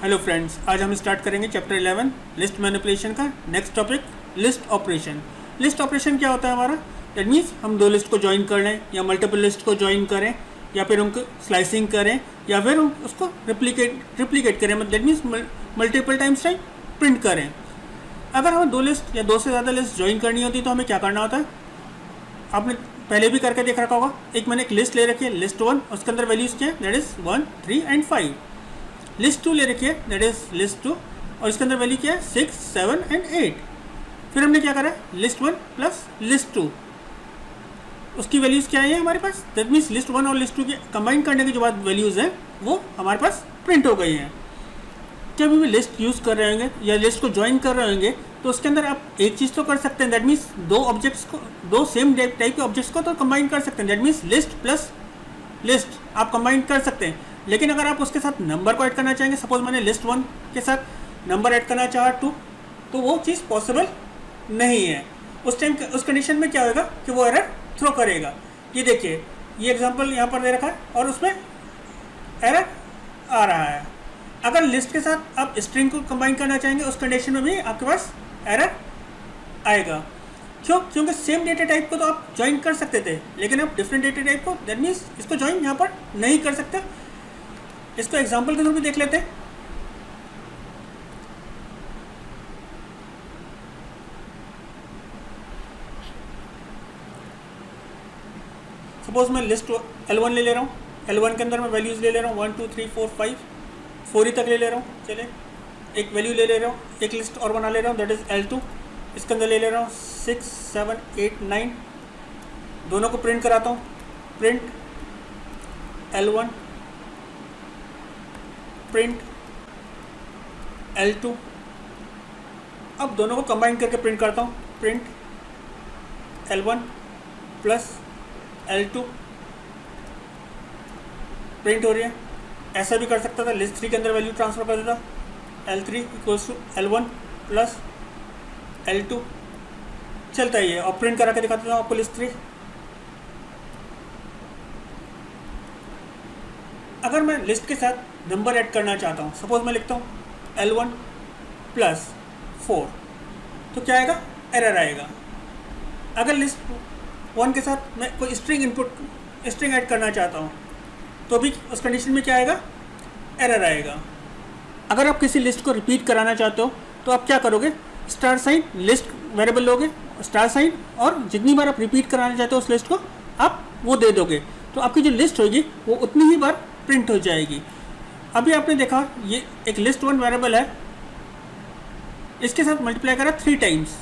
Hello friends, आज हम start करेंगे चैप्टर 11 लिस्ट मैनिपुलेशन का next topic list operation. List operation क्या होता है हमारा? दैट मीन्स हम दो लिस्ट को ज्वाइन कर लें या मल्टीपल लिस्ट को ज्वाइन करें या फिर उनको स्लाइसिंग करें या फिर उसको रिप्लिकेट करें, मतलब that means multiple times time print करें। अगर हमें दो लिस्ट या दो से ज़्यादा लिस्ट ज्वाइन करनी होती है तो हमें क्या करना होता है? आपने पहले भी करके देख रखा होगा। मैंने एक लिस्ट ले रखी है, लिस्ट 1, उसके अंदर वैल्यूज़ क्या है? That is 1, 3 and 5। लिस्ट 2 ले रखी है, दैट इज लिस्ट 2, और इसके अंदर वैल्यू क्या है? 6, 7 एंड 8। फिर हमने क्या करा है? लिस्ट 1 प्लस लिस्ट 2, उसकी वैल्यूज़ क्या है हमारे पास? दैट मीन्स लिस्ट 1 और लिस्ट 2 की कंबाइन करने के जो बाद वैल्यूज़ हैं वो हमारे पास प्रिंट हो गई हैं। जब भी लिस्ट यूज़ कर रहे होंगे या लिस्ट को ज्वाइन कर रहे होंगे तो उसके अंदर आप एक चीज़ तो कर सकते हैं, दैट मीन्स दो ऑब्जेक्ट्स को, दो सेम टाइप के ऑब्जेक्ट्स को तो कंबाइन कर सकते हैं, that means list plus list आप कंबाइन कर सकते हैं। लेकिन अगर आप उसके साथ नंबर को ऐड करना चाहेंगे, सपोज मैंने लिस्ट 1 के साथ नंबर ऐड करना चाहा 2, तो वो चीज़ पॉसिबल नहीं है। उस टाइम उस कंडीशन में क्या होगा कि वो एरर थ्रो करेगा। ये देखिए, ये एग्जांपल यहाँ पर दे रखा है और उसमें एरर आ रहा है। अगर लिस्ट के साथ आप स्ट्रिंग को कंबाइन करना चाहेंगे उस कंडीशन में भी आपके पास एरर आएगा। क्यों? क्योंकि सेम डेटा टाइप को तो आप ज्वाइन कर सकते थे, लेकिन आप डिफरेंट डेटा टाइप को, दैट मीन्स इसको ज्वाइन यहाँ पर नहीं कर सकते। इसको एग्जाम्पल के थ्रू भी देख लेते हैं। सपोज मैं लिस्ट L1 ले रहा हूँ, L1 के अंदर मैं वैल्यूज़ ले रहा हूँ 1, 2, 3, 4, 5, 4 ही तक ले रहा हूँ। चलिए, एक वैल्यू ले रहा हूँ, एक लिस्ट और बना ले रहा हूँ, दैट इज़ L2। इसके अंदर ले रहा हूँ 6, 7, 8, 9, दोनों को प्रिंट कराता हूँ। Print L1 print L2। अब दोनों को कंबाइन करके प्रिंट करता हूँ। Print L1 plus L2 print हो रही है। ऐसा भी कर सकता था, लिस्ट 3 के अंदर वैल्यू ट्रांसफर कर देता, L3 equals to L1 plus L2, चलता ही है। और प्रिंट करा के दिखाता हूँ आपको लिस्ट 3। अगर मैं लिस्ट के साथ नंबर ऐड करना चाहता हूँ, सपोज मैं लिखता हूँ L1 प्लस 4, तो क्या आएगा? एरर आएगा। अगर लिस्ट 1 के साथ मैं कोई स्ट्रिंग ऐड करना चाहता हूँ तो भी उस कंडीशन में क्या आएगा? एरर आएगा। अगर आप किसी लिस्ट को रिपीट कराना चाहते हो तो आप क्या करोगे? स्टार साइन, लिस्ट वेरिएबल लोगे, स्टार साइन, और जितनी बार आप रिपीट कराना चाहते हो उस लिस्ट को आप वो दे दोगे, तो आपकी जो लिस्ट होगी वो उतनी ही बार प्रिंट हो जाएगी। अभी आपने देखा ये एक लिस्ट 1 वेरिएबल है, इसके साथ मल्टीप्लाई करा 3 टाइम्स,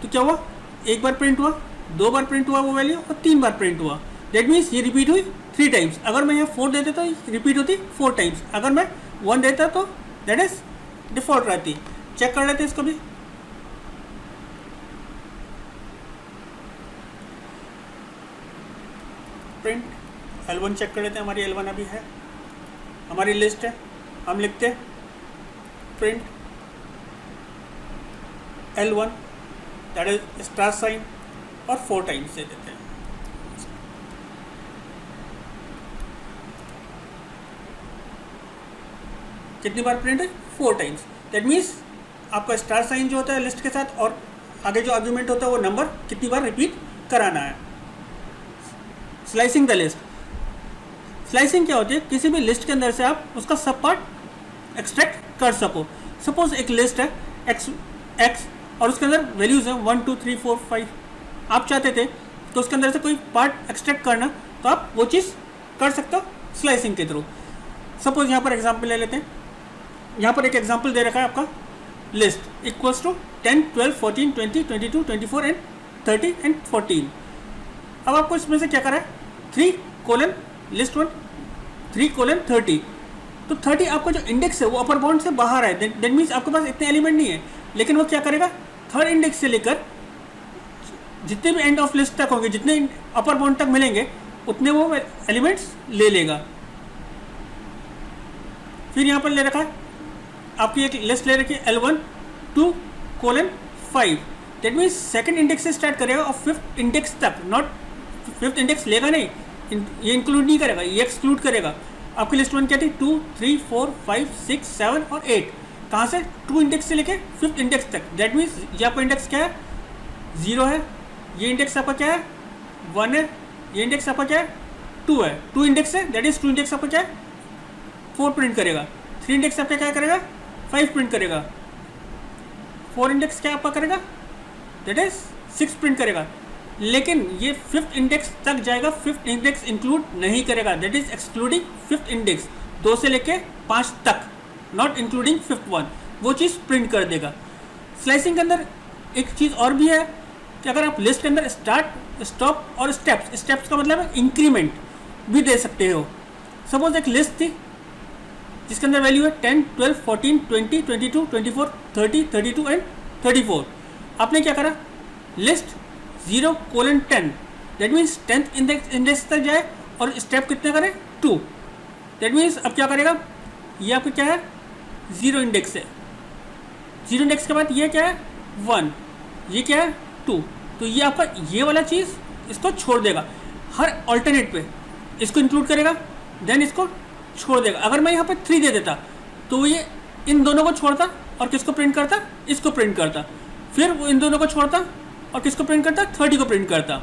तो क्या हुआ? एक बार प्रिंट हुआ, 2 बार प्रिंट हुआ वो वैल्यू, और 3 बार प्रिंट हुआ। दैट मीन्स ये रिपीट हुई 3 टाइम्स। अगर मैं यहाँ 4 देता तो रिपीट होती 4 टाइम्स। अगर मैं 1 देता तो दैट इज डिफॉल्ट रहती। चेक कर लेते इसको भी। प्रिंट L1 चेक कर लेते हैं, हमारी L1 अभी है, हमारी लिस्ट है। हम लिखते हैं print L1 that is star sign और 4 टाइम्स दे देते हैं। कितनी बार प्रिंट है? 4 टाइम्स। दैट मीन्स आपका स्टार साइन जो होता है लिस्ट के साथ और आगे जो आर्ग्यूमेंट होता है वो नंबर कितनी बार रिपीट कराना है। Slicing the list. स्लाइसिंग क्या होती है? किसी भी लिस्ट के अंदर से आप उसका सब पार्ट एक्सट्रैक्ट कर सको। सपोज एक लिस्ट है x और उसके अंदर वैल्यूज़ हैं 1, 2, 3, 4, 5। आप चाहते थे तो उसके अंदर से कोई पार्ट एक्सट्रैक्ट करना, तो आप वो चीज़ कर सकते हो स्लाइसिंग के थ्रू। सपोज यहाँ पर एग्जाम्पल ले लेते हैं। यहाँ पर एक एग्जाम्पल दे रखा है आपका, list equals to 10, 12, 14, 20, 22, 24 and 30 and 14। अब आपको इसमें से क्या करा है? 3 लिस्ट 1 3:30। तो 30 आपका जो इंडेक्स है वो अपर बाउंड से बाहर है। दैट मीन्स आपके पास इतने एलिमेंट नहीं है, लेकिन वो क्या करेगा? थर्ड इंडेक्स से लेकर जितने भी एंड ऑफ लिस्ट तक होंगे, जितने अपर बाउंड तक मिलेंगे उतने वो एलिमेंट्स ले लेगा। फिर यहाँ पर ले रखा है आपकी एक लिस्ट ले रखी है L1 2:5। That means second index से स्टार्ट करेगा और 5th इंडेक्स तक, नॉट 5th इंडेक्स लेगा नहीं, ये इंक्लूड नहीं करेगा, ये एक्सक्लूड करेगा। आपकी लिस्ट 1 क्या थी, 2, 3, 4, 5, 6, 7 और 8। कहाँ से, 2 इंडेक्स से लेके 5th इंडेक्स तक। दैट मीन्स ये आपका इंडेक्स क्या है, 0 है, ये इंडेक्स आपका क्या है, 1 है, ये इंडेक्स आपका क्या है, 2 है। 2 इंडेक्स है, दैट इज 2 इंडेक्स आपका क्या है, 4 प्रिंट करेगा। 3 इंडेक्स आपका क्या करेगा, 5 प्रिंट करेगा। 4 इंडेक्स क्या आपका करेगा, दैट इज 6 प्रिंट करेगा। लेकिन ये 5th इंडेक्स तक जाएगा, 5th इंडेक्स इंक्लूड नहीं करेगा, that is excluding 5th index, 2 से लेके 5 तक, नॉट इंक्लूडिंग 5th वन, वो चीज़ प्रिंट कर देगा। स्लाइसिंग के अंदर एक चीज़ और भी है कि अगर आप लिस्ट के अंदर स्टार्ट, स्टॉप और स्टेप्स, स्टेप्स का मतलब है इंक्रीमेंट भी दे सकते हो। सपोज एक लिस्ट थी जिसके अंदर वैल्यू है 10, 12, 14, 20, 22, 24, 30, 32 एंड 34। आपने क्या करा, list 0:10, that means 10th index तक जाए और स्टेप कितने करें, 2। दैट मीन्स अब क्या करेगा, ये आपका क्या है, 0 इंडेक्स है, 0 इंडेक्स के बाद ये क्या है, 1, ये क्या है, 2। तो ये आपका ये वाला चीज़ इसको छोड़ देगा, हर ऑल्टरनेट पे इसको इंक्लूड करेगा, देन इसको छोड़ देगा। अगर मैं यहाँ पे 3 दे देता तो ये इन दोनों को छोड़ता और किसको प्रिंट करता, इसको प्रिंट करता। फिर वो इन दोनों को छोड़ता और किसको प्रिंट करता, 30 को प्रिंट करता।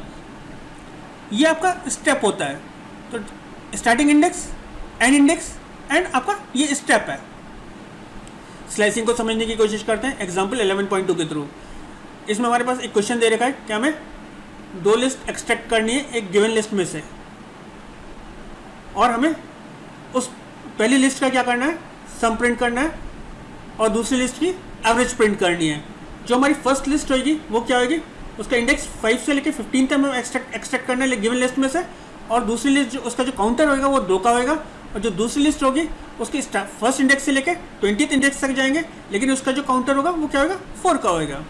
ये आपका स्टेप होता है। तो starting index, and index and आपका ये स्टेप है। स्लाइसिंग को समझने की कोशिश करते हैं एग्जाम्पल 11.2 के थ्रू। इसमें हमारे पास एक क्वेश्चन दे रखा है कि हमें 2 लिस्ट एक्सट्रैक्ट करनी है एक गिवन लिस्ट में से, और हमें उस पहली लिस्ट का क्या करना है, सम प्रिंट करना है, और दूसरी लिस्ट की एवरेज प्रिंट करनी है। जो हमारी फर्स्ट लिस्ट होगी वो क्या होगी, उसका इंडेक्स 5 से लेकर 15 तक हमें एक्सट्रैक्ट करना है गिवन लिस्ट में से, और दूसरी लिस्ट जो उसका जो काउंटर होगा वो 2 का होगा, और जो दूसरी लिस्ट होगी उसकी फर्स्ट इंडेक्स से लेकर 20th इंडेक्स तक जाएंगे, लेकिन उसका जो काउंटर होगा वो क्या होगा, 4 का होगा।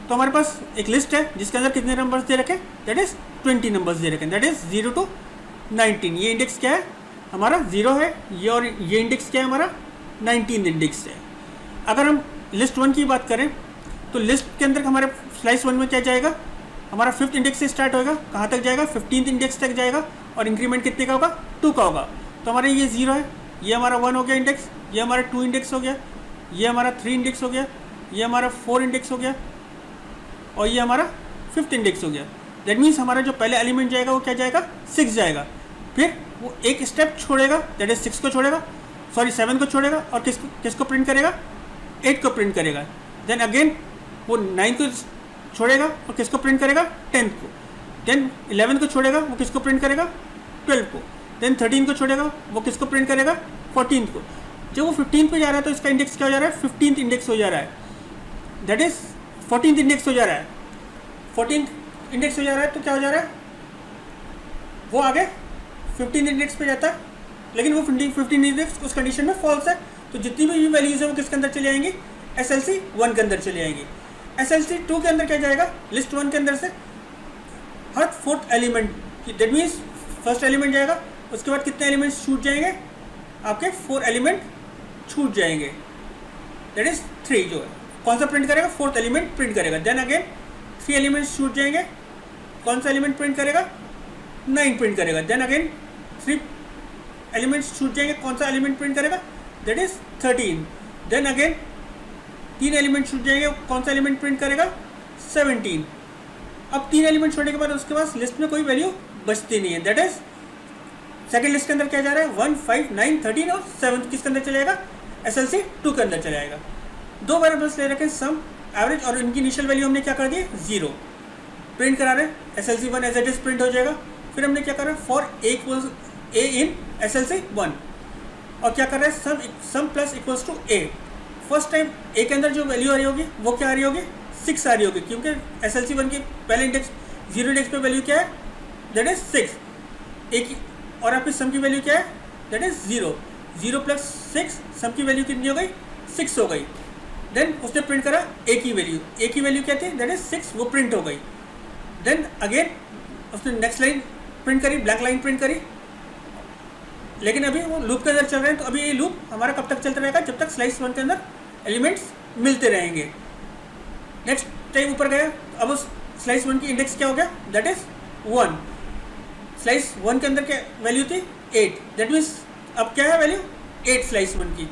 तो हमारे पास एक लिस्ट है जिसके अंदर कितने नंबर्स दे रखे, दैट इज 20 नंबर्स दे रखे, दैट इज 0 to 19। ये इंडेक्स क्या है हमारा, 0 है ये, और ये इंडेक्स क्या है हमारा, 19 इंडेक्स है। अगर हम लिस्ट 1 की बात करें तो लिस्ट के अंदर हमारे स्लाइस 1 में क्या जाएगा, हमारा 5th इंडेक्स से स्टार्ट होगा, कहाँ तक जाएगा, 15th इंडेक्स तक जाएगा, और इंक्रीमेंट कितने का होगा, 2 का होगा। तो हमारे ये 0 है, ये हमारा 1 हो गया इंडेक्स, ये हमारा 2 इंडेक्स हो गया, ये हमारा 3 इंडेक्स हो गया, ये हमारा 4 इंडेक्स हो गया, और ये हमारा 5th इंडेक्स हो गया। दैट मीन्स हमारा जो पहले एलिमेंट जाएगा वो क्या जाएगा, 6 जाएगा। फिर वो एक स्टेप छोड़ेगा, दैट इज 6 को छोड़ेगा, सॉरी 7 को छोड़ेगा, और किसको प्रिंट करेगा, 8 को प्रिंट करेगा। देन अगेन वो 9 को छोड़ेगा और किसको प्रिंट करेगा, 10th को। देन 11 को छोड़ेगा, वो किसको प्रिंट करेगा, 12 को। देन 13 को छोड़ेगा, वो किसको प्रिंट करेगा, 14th को। जब वो 15th पे जा रहा है तो इसका इंडेक्स क्या हो जा रहा है, 15th इंडेक्स हो जा रहा है, दैट इज 14th इंडेक्स हो जा रहा है। 14th इंडेक्स हो जा रहा है तो क्या हो जा रहा है, वो आगे 15th इंडेक्स पे जाता है, लेकिन वो 15 इंडेक्स उस कंडीशन में फॉल्स है। तो जितनी भी वैल्यूज है वो किसके अंदर चली आएंगी, SLC 1 के अंदर चली आएंगी। SLC 2 के अंदर क्या जाएगा, लिस्ट 1 के अंदर से हर 4th एलिमेंट की, दैट मीन्स फर्स्ट एलिमेंट जाएगा, उसके बाद कितने एलिमेंट्स छूट जाएंगे, आपके 4 एलिमेंट छूट जाएंगे, दैट इज 3। जो है कौन सा प्रिंट करेगा, 4th एलिमेंट प्रिंट करेगा। देन अगेन 3 एलिमेंट्स छूट जाएंगे, कौन सा एलिमेंट प्रिंट करेगा, 9 प्रिंट करेगा। देन अगेन 3 एलिमेंट्स छूट जाएंगे, कौन सा एलिमेंट प्रिंट करेगा, that is 13। Then again 3 element छूट जाएंगे, कौन सा एलिमेंट प्रिंट करेगा, 17। अब 3 एलिमेंट छोड़ने के बाद उसके पास लिस्ट में कोई वैल्यू बचती नहीं है, दैट इज सेकंड लिस्ट के अंदर क्या जा रहा है, 1, 5, 9, 13, और 7 किसके अंदर चले जाएगा, SLC 2 के अंदर चले जाएगा। 2 वेरिएबल्स ले रखे, सम, एवरेज, और इनकी इनिशियल वैल्यू हमने क्या कर दी, 0 प्रिंट करा रहे हैं। SLC 1 as it is print हो जाएगा। फिर हमने क्या करा, फॉर A इन SLC 1, और क्या कर रहे हैं, sum plus equals to A। First time A के अंदर जो वैल्यू आ रही होगी वो क्या आ रही होगी, 6 आ रही होगी, क्योंकि SLC 1 की पहले इंडेक्स 0 इंडेक्स पे वैल्यू क्या है, दैट इज 6। A की और आपकी सम की वैल्यू क्या है, दैट इज 0। 0 प्लस 6, सम की वैल्यू कितनी हो गई, 6 हो गई। देन उसने प्रिंट करा A की वैल्यू, A की वैल्यू क्या थी, दैट इज 6, वो प्रिंट हो गई। देन अगेन उसने नेक्स्ट लाइन प्रिंट करी, ब्लैक लाइन प्रिंट करी, लेकिन अभी वो लूप के अंदर चल रहे हैं। तो अभी ये लूप हमारा कब तक चलता रहेगा, जब तक स्लाइस 1 के अंदर एलिमेंट्स मिलते रहेंगे। नेक्स्ट टाइम ऊपर गया, अब उस स्लाइस 1 की इंडेक्स क्या हो गया, दैट इज 1। स्लाइस 1 के अंदर क्या वैल्यू थी, 8, दैट मीन्स अब क्या है वैल्यू 8 स्लाइस 1 की,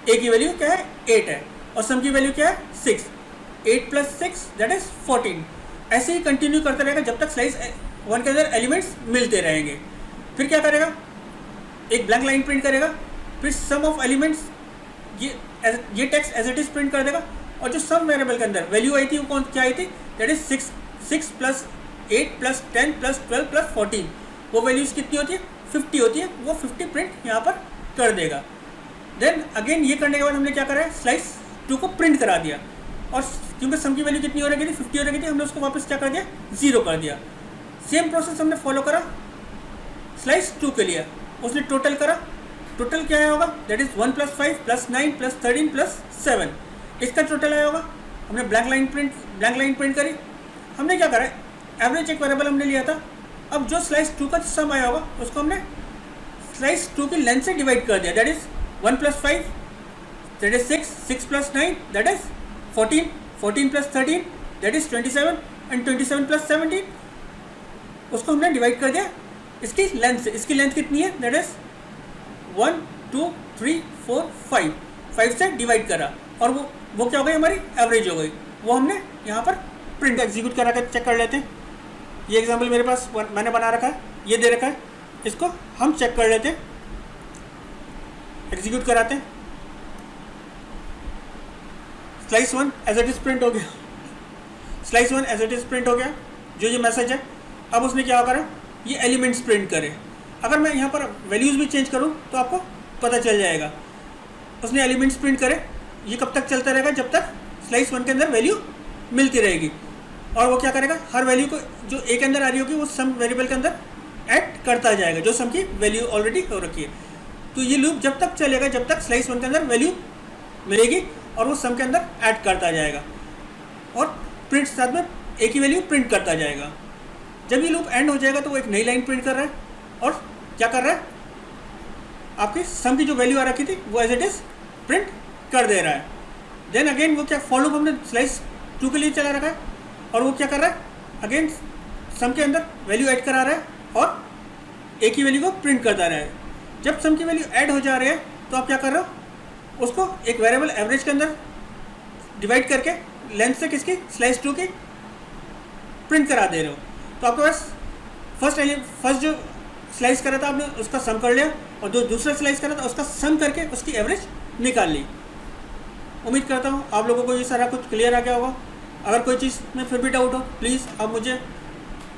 ए की वैल्यू क्या है 8 है और सम की वैल्यू क्या है 6, 8 + 6 दैट इज 14। ऐसे ही कंटिन्यू करता रहेगा जब तक स्लाइस 1 के अंदर एलिमेंट्स मिलते रहेंगे। फिर क्या करेगा, एक ब्लैंक लाइन प्रिंट करेगा, फिर सम ऑफ एलिमेंट्स ये text as it is print कर देगा और जो सम वेरिएबल के अंदर वैल्यू आई थी वो कौन क्या आई थी, दैट इज 6 + 8 + 10 + 12 + 14, वो वैल्यूज कितनी होती है 50 होती है, वो 50 प्रिंट यहाँ पर कर देगा। देन अगेन ये करने के बाद हमने क्या करा है, स्लाइस 2 को प्रिंट करा दिया और क्योंकि सम की वैल्यू कितनी हो रही थी 50 हो रही थी, हमने उसको वापस क्या कर दिया 0 कर दिया। सेम प्रोसेस हमने फॉलो करा स्लाइस 2 के लिए, उसने टोटल करा, टोटल क्या आया होगा दैट इज 1 + 5 + 9 + 13 + 7, इसका टोटल आया होगा। हमने ब्लैंक लाइन प्रिंट करी। हमने क्या करा, एवरेज एक वेरिएबल हमने लिया था, अब जो स्लाइस 2 का सम आया होगा उसको हमने स्लाइस 2 की लेंथ से डिवाइड कर दिया, that is 1 + 5 that is 6, 6 + 9 that is 14, 14 + 13 that is 27 and 27 + 17, उसको हमने डिवाइड कर दिया इसकी लेंथ से। इसकी लेंथ कितनी है, दैट इज 1 2 3 4 5 से डिवाइड करा और वो क्या हो गई हमारी एवरेज हो गई। वो हमने यहाँ पर प्रिंट एग्जीक्यूट करा कर चेक कर लेते हैं। ये एग्जांपल मेरे पास मैंने बना रखा है, ये दे रखा है, इसको हम चेक कर लेते हैं, एग्जीक्यूट कराते हैं। Slice 1 as it is print हो गया, slice 1 as it is print हो गया, जो ये मैसेज है। अब उसने क्या करा, ये एलिमेंट्स प्रिंट करे। अगर मैं यहाँ पर वैल्यूज़ भी चेंज करूँ तो आपको पता चल जाएगा। उसने एलिमेंट्स प्रिंट करे, ये कब तक चलता रहेगा, जब तक स्लाइस 1 के अंदर वैल्यू मिलती रहेगी। और वो क्या करेगा, हर वैल्यू को जो ए के अंदर आ रही होगी वो सम वेरिएबल के अंदर ऐड करता जाएगा, जो सम की वैल्यू ऑलरेडी हो रखी है। तो ये लूप जब तक चलेगा जब तक स्लाइस 1 के अंदर वैल्यू मिलेगी और वो सम के अंदर ऐड करता जाएगा और प्रिंट साथ में ए की वैल्यू प्रिंट करता जाएगा। जब ये लूप एंड हो जाएगा तो वो एक नई लाइन प्रिंट कर रहा है और क्या कर रहा है, आपकी सम की जो वैल्यू आ रखी थी वो एज इट इज प्रिंट कर दे रहा है। देन अगेन वो क्या फॉर लूप हमने स्लाइस 2 के लिए चला रखा है और वो क्या कर रहा है, अगेन सम के अंदर वैल्यू ऐड करा रहा है और ए की वैल्यू को प्रिंट करता रहा है। जब सम की वैल्यू ऐड हो जा रही है तो आप क्या कर रहे हो, उसको एक वेरिएबल एवरेज के अंदर डिवाइड करके लेंथ से किसकी स्लाइस 2 की प्रिंट करा दे रहे हो। तो आपके पास फर्स्ट जो स्लाइस करा था आपने उसका सम कर लिया और जो दूसरा स्लाइस करा था उसका सम करके उसकी एवरेज निकाल ली। उम्मीद करता हूँ आप लोगों को ये सारा कुछ क्लियर आ गया होगा। अगर कोई चीज़ में फिर भी डाउट हो प्लीज़ आप मुझे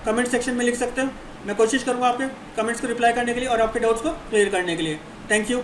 कमेंट सेक्शन में लिख सकते हो। मैं कोशिश करूँगा आपके कमेंट्स को रिप्लाई करने के लिए और आपके डाउट्स को क्लियर करने के लिए। Thank you.